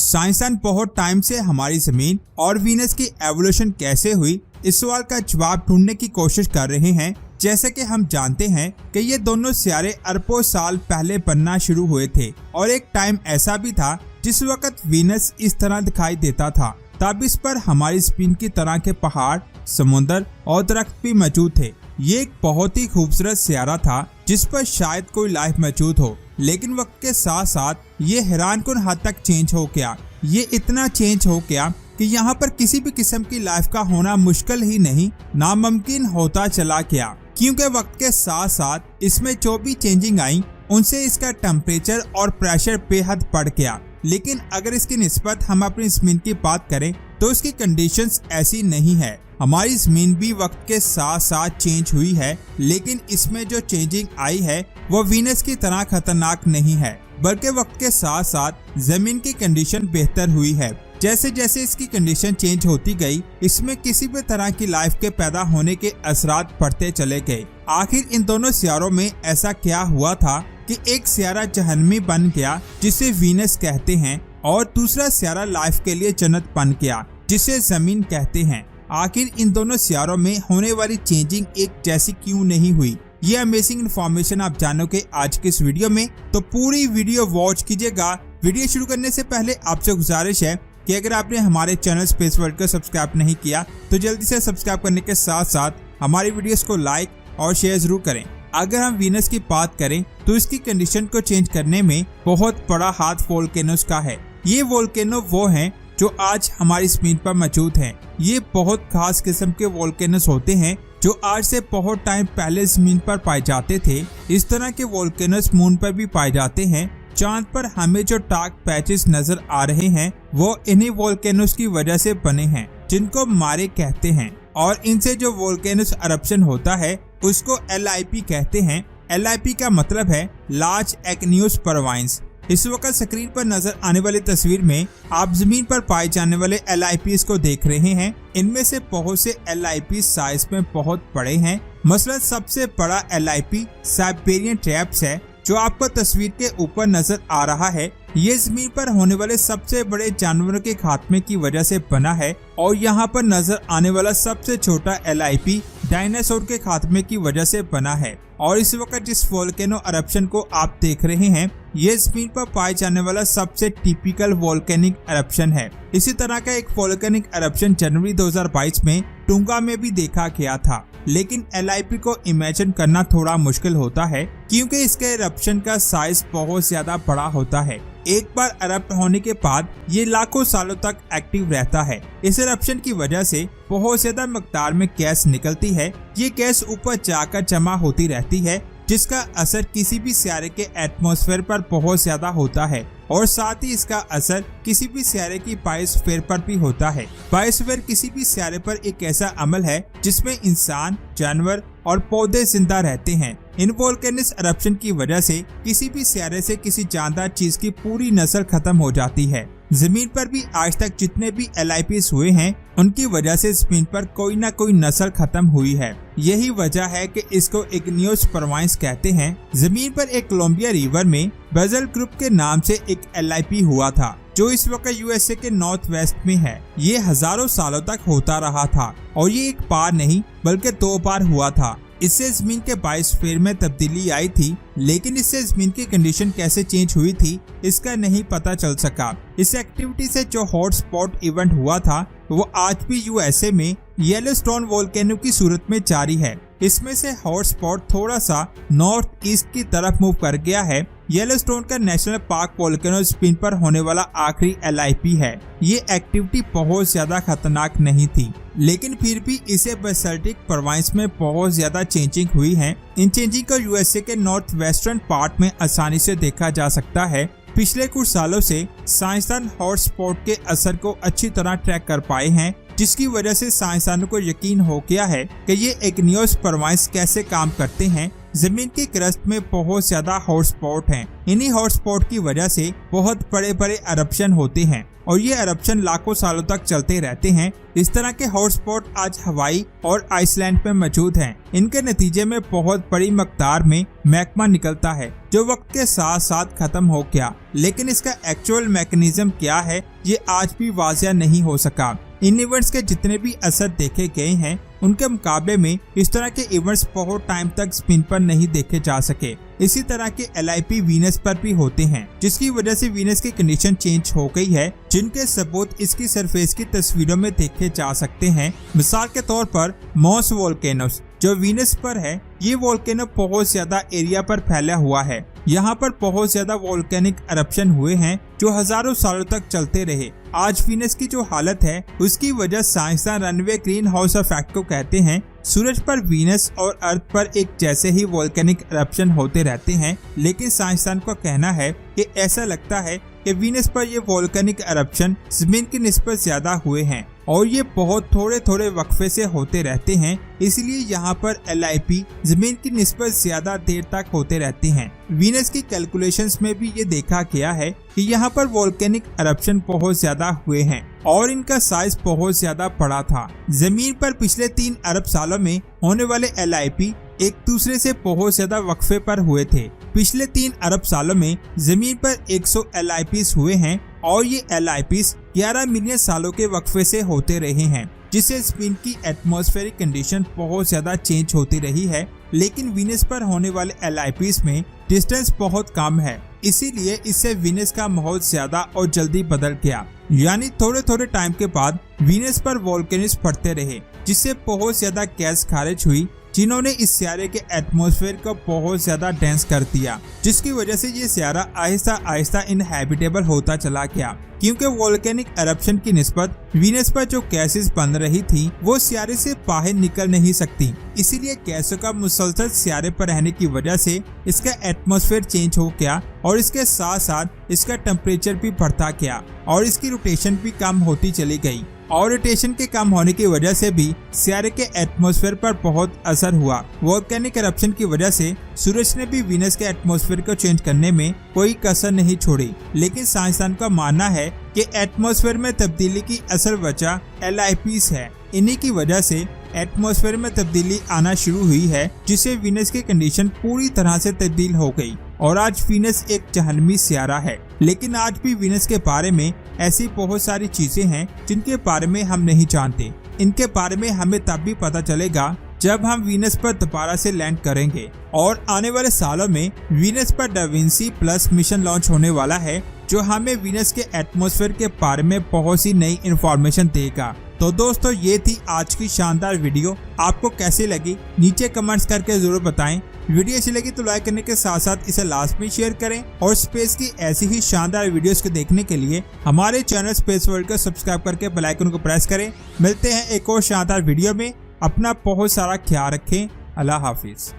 साइंसदान बहुत टाइम से हमारी जमीन और वीनस की एवोल्यूशन कैसे हुई, इस सवाल का जवाब ढूंढने की कोशिश कर रहे हैं। जैसे कि हम जानते हैं कि ये दोनों सितारे अरबों साल पहले बनना शुरू हुए थे और एक टाइम ऐसा भी था जिस वक्त वीनस इस तरह दिखाई देता था। तब इस पर हमारी जमीन की तरह के पहाड़, समुद्र और दरख्त भी मौजूद थे। ये एक बहुत ही खूबसूरत सितारा था जिस पर शायद कोई लाइफ मौजूद हो, लेकिन वक्त के साथ साथ ये हैरानकुन हद तक चेंज हो गया। ये इतना चेंज हो गया कि यहाँ पर किसी भी किस्म की लाइफ का होना मुश्किल ही नहीं, नामुमकिन होता चला गया, क्योंकि वक्त के साथ साथ इसमें जो भी चेंजिंग आई उनसे इसका टेम्परेचर और प्रेशर बेहद बढ़ गया। लेकिन अगर इसकी निस्बत हम अपनी जमीन की बात करें तो इसकी कंडीशंस ऐसी नहीं है। हमारी जमीन भी वक्त के साथ साथ चेंज हुई है, लेकिन इसमें जो चेंजिंग आई है वो वीनस की तरह खतरनाक नहीं है, बल्कि वक्त के साथ साथ जमीन की कंडीशन बेहतर हुई है। जैसे जैसे इसकी कंडीशन चेंज होती गई, इसमें किसी भी तरह की लाइफ के पैदा होने के असरात पड़ते चले गए। आखिर इन दोनों सितारों में ऐसा क्या हुआ था कि एक सितारा जहन्नमी बन गया जिसे वीनस कहते हैं और दूसरा सितारा लाइफ के लिए जन्नत बन गया जिसे जमीन कहते हैं। आखिर इन दोनों सितारों में होने वाली चेंजिंग एक जैसी क्यों नहीं हुई? ये अमेजिंग इन्फॉर्मेशन आप जानोगे आज के इस वीडियो में, तो पूरी वीडियो वॉच कीजिएगा। वीडियो शुरू करने से पहले आपसे गुजारिश है कि अगर आपने हमारे चैनल स्पेस वर्ल्ड को सब्सक्राइब नहीं किया तो जल्दी से सब्सक्राइब करने के साथ साथ हमारी वीडियोस को लाइक और शेयर जरूर करें। अगर हम वीनस की बात करें तो इसकी कंडीशन को चेंज करने में बहुत बड़ा हाथ वोल्केनोस का है। ये वोल्केनो वो हैं जो आज हमारी जमीन पर मौजूद हैं। ये बहुत खास किस्म के वोल्केनोस होते हैं जो आज से बहुत टाइम पहले जमीन पर पाए जाते थे। इस तरह के वोल्केनोस मून पर भी पाए जाते हैं। चांद पर हमें जो डार्क पैचेस नजर आ रहे हैं वो इन्हीं वोल्केनोस की वजह से बने हैं, जिनको मारे कहते हैं, और इनसे जो वोल्केनोस अरप्शन होता है उसको LIP कहते हैं। LIP का मतलब है लार्ज एक्नियस परवाइंस। इस वक्त स्क्रीन पर नजर आने वाली तस्वीर में आप जमीन पर पाए जाने वाले LIPs को देख रहे हैं। इनमें से बहुत से LIP साइज में बहुत बड़े हैं। मसलन सबसे बड़ा LIP साइबेरियन ट्रैप्स है जो आपको तस्वीर के ऊपर नजर आ रहा है। ये जमीन पर होने वाले सबसे बड़े जानवरों के खात्मे की वजह से बना है, और यहाँ पर नजर आने वाला सबसे छोटा LIP डायनासोर के खात्मे की वजह से बना है। और इस वक्त जिस वोल्केनो अरप्शन को आप देख रहे हैं ये जमीन पर पाए जाने वाला सबसे टिपिकल वोल्केनिक अरप्शन है। इसी तरह का एक वोल्केनिक अरप्शन जनवरी 2022 में टोंगा में भी देखा गया था, लेकिन LIP को इमेजिन करना थोड़ा मुश्किल होता है क्योंकि इसके इरप्शन का साइज बहुत ज्यादा बड़ा होता है। एक बार इरप्ट होने के बाद ये लाखों सालों तक एक्टिव रहता है। इस इरप्शन की वजह से बहुत ज्यादा मकदार में गैस निकलती है। ये गैस ऊपर जाकर जमा होती रहती है, जिसका असर किसी भी सितारे के एटमॉस्फेयर पर बहुत ज्यादा होता है, और साथ ही इसका असर किसी भी सितारे की बायोस्फीयर पर भी होता है। बायोस्फीयर किसी भी सितारे पर एक ऐसा अमल है जिसमें इंसान, जानवर और पौधे जिंदा रहते हैं। इन वोल्केनिक एरप्शन की वजह से किसी भी सितारे से किसी जानदार चीज की पूरी नस्ल खत्म हो जाती है। जमीन पर भी आज तक जितने भी LIPs हुए हैं उनकी वजह से जमीन पर कोई ना कोई नस्ल खत्म हुई है। यही वजह है कि इसको इग्नियस परवाइंस कहते हैं। जमीन पर एक कोलंबिया रिवर में बेजल ग्रुप के नाम से एक LIP हुआ था जो इस वक्त USA के नॉर्थ वेस्ट में है। ये हजारों सालों तक होता रहा था और ये एक बार नहीं बल्कि 2 बार हुआ था। इससे जमीन के बायोस्फीयर में तब्दीली आई थी, लेकिन इससे जमीन की कंडीशन कैसे चेंज हुई थी इसका नहीं पता चल सका। इस एक्टिविटी से जो हॉट स्पॉट इवेंट हुआ था वो आज भी USA में येलोस्टोन वोल्केनो की सूरत में जारी है। इसमें से हॉट स्पॉट थोड़ा सा नॉर्थ ईस्ट की तरफ मूव कर गया है। येलोस्टोन का नेशनल पार्क वोल्केनो जमीन पर होने वाला आखिरी LIP है। ये एक्टिविटी बहुत ज्यादा खतरनाक नहीं थी, लेकिन फिर भी इसे बेसाल्टिक प्रोविंस में बहुत ज्यादा चेंजिंग हुई है। इन चेंजिंग को USA के नॉर्थ वेस्टर्न पार्ट में आसानी से देखा जा सकता है। पिछले कुछ सालों से साइंसदान हॉट स्पॉट के असर को अच्छी तरह ट्रैक कर पाए हैं, जिसकी वजह से साइंसदानों को यकीन हो गया है कि ये इग्नियस परवाइंस कैसे काम करते हैं। जमीन की क्रस्ट में बहुत ज्यादा हॉट स्पॉट हैं। इन्हीं हॉट स्पॉट की वजह से बहुत बड़े बड़े एरप्शन होते हैं। और ये eruption लाखों सालों तक चलते रहते हैं। इस तरह के हॉटस्पॉट आज हवाई और आइसलैंड में मौजूद हैं। इनके नतीजे में बहुत बड़ी मकदार में मैग्मा निकलता है जो वक्त के साथ साथ खत्म हो गया, लेकिन इसका एक्चुअल मैकेनिज्म क्या है ये आज भी वाज़िया नहीं हो सका। इन इवेंट्स के जितने भी असर देखे गए हैं उनके मुकाबले में इस तरह के इवेंट्स बहुत टाइम तक स्पिन पर नहीं देखे जा सके। इसी तरह के LIP वीनस पर भी होते हैं, जिसकी वजह से वीनस की कंडीशन चेंज हो गई है, जिनके सबूत इसकी सरफेस की तस्वीरों में देखे जा सकते हैं। मिसाल के तौर पर मॉस वोल्केनोस जो वीनस पर है, ये वोल्केनो बहुत ज्यादा एरिया पर फैला हुआ है। यहाँ पर बहुत ज्यादा वोल्केनिक eruption हुए हैं जो हजारों सालों तक चलते रहे। आज वीनस की जो हालत है उसकी वजह साइंसदान रनवे ग्रीन हाउस इफेक्ट को कहते हैं। सूरज पर वीनस और अर्थ पर एक जैसे ही वोल्केनिक eruption होते रहते हैं, लेकिन साइंसदान का कहना है कि ऐसा लगता है कि वीनस पर ये वोल्केनिक eruption जमीन की निस्बत ज्यादा हुए हैं और ये बहुत थोड़े थोड़े वक्फे से होते रहते हैं, इसलिए यहाँ पर LIP जमीन की निस्बत ज्यादा देर तक होते रहते हैं। वीनस की कैलकुलेशंस में भी ये देखा गया है कि यहाँ पर वोल्केनिक eruption बहुत ज्यादा हुए हैं और इनका साइज बहुत ज्यादा बड़ा था। जमीन पर पिछले 3 अरब सालों में होने वाले LIP एक दूसरे से बहुत ज्यादा वक्फे पर हुए थे। पिछले 3 अरब सालों में जमीन पर 100 LIPs हुए हैं और ये LIPs 11 मिलियन सालों के वक्फे से होते रहे हैं, जिससे स्पिन की एटमॉस्फेरिक कंडीशन बहुत ज्यादा चेंज होती रही है। लेकिन वीनस पर होने वाले LIPs में डिस्टेंस बहुत कम है, इसीलिए इससे वीनस का माहौल ज्यादा और जल्दी बदल गया। यानी थोड़े थोड़े टाइम के बाद वीनस पर वोल्केनोस फटते रहे, जिससे बहुत ज्यादा गैस खारिज हुई, जिन्होंने इस सियारे के एटमॉस्फेयर को बहुत ज्यादा डेंस कर दिया, जिसकी वजह से ये सियारा आहिस्ता आहिस्ता इनहैबिटेबल होता चला गया। क्योंकि वोल्केनिक eruption की निस्बत वीनस पर जो गैसेस बन रही थी वो सियारे से बाहर निकल नहीं सकती, इसीलिए गैसों का मुसलसल सियारे पर रहने की वजह से इसका एटमॉस्फेयर चेंज हो गया और इसके साथ साथ इसका टेम्परेचर भी बढ़ता गया और इसकी रोटेशन भी कम होती चली गई। और रोटेशन के कम होने की वजह से भी सियारे के एटमॉस्फेयर पर बहुत असर हुआ। वोल्केनिक eruption की वजह से सूरज ने भी वीनस के एटमॉस्फेयर को चेंज करने में कोई कसर नहीं छोड़ी, लेकिन साइंसदान का मानना है कि एटमॉस्फेयर में तब्दीली की असल वजह LIPs है। इन्हीं की वजह से एटमॉस्फेयर में तब्दीली आना शुरू हुई है, जिससे वीनस की कंडीशन पूरी तरह से तब्दील हो गई और आज वीनस एक जहन्नमी सियारा है। लेकिन आज भी वीनस के बारे में ऐसी बहुत सारी चीजें हैं जिनके बारे में हम नहीं जानते। इनके बारे में हमें तब भी पता चलेगा जब हम वीनस पर दोबारा से लैंड करेंगे। और आने वाले सालों में वीनस पर डा विंसी प्लस मिशन लॉन्च होने वाला है, जो हमें वीनस के एटमॉस्फेयर के बारे में बहुत सी नई इंफॉर्मेशन देगा। तो दोस्तों, ये थी आज की शानदार वीडियो। आपको कैसी लगी नीचे कमेंट्स करके जरूर बताएं। वीडियो अच्छी लगी तो लाइक करने के साथ साथ इसे लास्ट में शेयर करें और स्पेस की ऐसी ही शानदार वीडियोस को देखने के लिए हमारे चैनल स्पेस वर्ल्ड को सब्सक्राइब करके बेल आइकन को प्रेस करें। मिलते हैं एक और शानदार वीडियो में। अपना बहुत सारा ख्याल रखें। अल्लाह हाफिज।